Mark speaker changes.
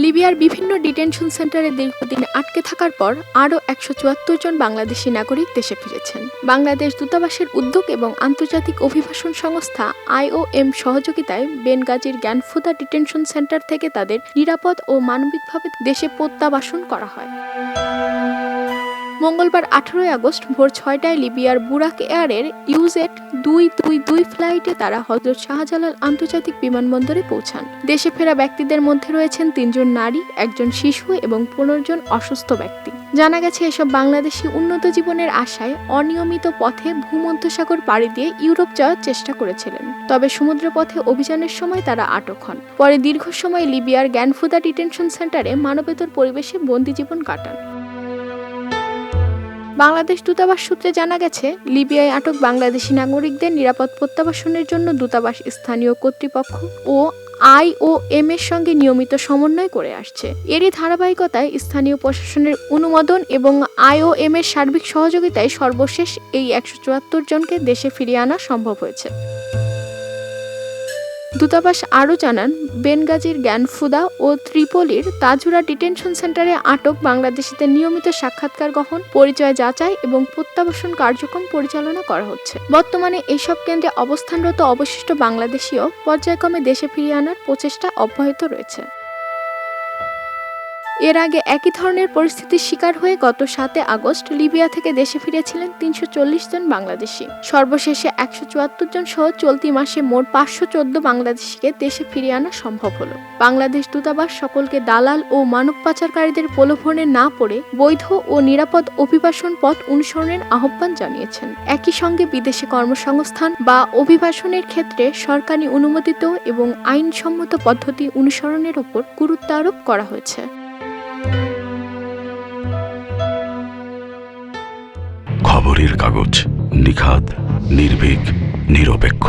Speaker 1: লিবিয়ার বিভিন্ন ডিটেনশন সেন্টারে দীর্ঘদিন আটকে থাকার পর আরও ১৭৪ জন বাংলাদেশি নাগরিক দেশে ফিরেছেন। বাংলাদেশ দূতাবাসের উদ্যোগ এবং আন্তর্জাতিক অভিবাসন সংস্থা IOM সহযোগিতায় বেনগাজির জ্ঞানফুদা ডিটেনশন সেন্টার থেকে তাদের নিরাপদ ও মানবিকভাবে দেশে প্রত্যাবাসন করা হয়। মঙ্গলবার ১৮ আগস্ট ভোর ৬টায় লিবিয়ার বুরাক এয়ারের UZ-222 ফ্লাইটে তারা হযরত শাহজালাল আন্তর্জাতিক বিমানবন্দরে পৌঁছান। দেশে ফেরা ব্যক্তিদের মধ্যে রয়েছেন ৩ জন নারী, ১ জন শিশু এবং ১৫ জন অসুস্থ ব্যক্তি। জানা গেছে, এসব বাংলাদেশি উন্নত জীবনের আশায় অনিয়মিত পথে ভূমধ্যসাগর পাড়ি দিয়ে ইউরোপ যাওয়ার চেষ্টা করেছিলেন। তবে সমুদ্রপথে অভিযানের সময় তারা আটক হন। পরে দীর্ঘ সময় লিবিয়ার জ্ঞানফুদা ডিটেনশন সেন্টারে মানবেতর পরিবেশে বন্দী জীবন কাটান। বাংলাদেশ দূতাবাস সূত্রে জানা গেছে, লিবিয়ায় আটক বাংলাদেশি নাগরিকদের নিরাপদ প্রত্যাবাসনের জন্য দূতাবাস স্থানীয় কর্তৃপক্ষ ও IOM এর সঙ্গে নিয়মিত সমন্বয় করে আসছে। এরই ধারাবাহিকতায় স্থানীয় প্রশাসনের অনুমোদন এবং IOM এর সার্বিক সহযোগিতায় সর্বশেষ এই ১৭৪ জনকে দেশে ফিরিয়ে আনা সম্ভব হয়েছে। দূতাবাস আরও জানান, বেনগাজির জ্ঞানফুদা ও ত্রিপোলির তাজুরা ডিটেনশন সেন্টারে আটক বাংলাদেশিদের নিয়মিত সাক্ষাৎকার গ্রহণ, পরিচয় যাচাই এবং প্রত্যাবাসন কার্যক্রম পরিচালনা করা হচ্ছে। বর্তমানে এইসব কেন্দ্রে অবস্থানরত অবশিষ্ট বাংলাদেশীও পর্যায়ক্রমে দেশে ফিরিয়ে আনার প্রচেষ্টা অব্যাহত রয়েছে। এর আগে একই ধরনের পরিস্থিতির শিকার হয়ে গত ৭ আগস্ট লিবিয়া থেকে দেশে ফিরেছিলেন ৩৪০ জন বাংলাদেশি। সর্বশেষে ১৭৪ জন সহ চলতি মাসে মোট ৫১৪ বাংলাদেশিকে দেশে ফিরিয়ে আনা সম্ভব হলো। বাংলাদেশ দূতাবাস সকলকে দালাল ও মানব পাচারকারীদের প্রলোভনে না পড়ে বৈধ ও নিরাপদ অভিবাসন পথ অনুসরণের আহ্বান জানিয়েছেন। একই সঙ্গে বিদেশে কর্মসংস্থান বা অভিবাসনের ক্ষেত্রে সরকারি অনুমোদিত এবং আইনসম্মত পদ্ধতি অনুসরণের ওপর গুরুত্ব আরোপ করা হয়েছে।
Speaker 2: খবরের কাগজ, নিখাদ, নির্ভীক, নিরপেক্ষ।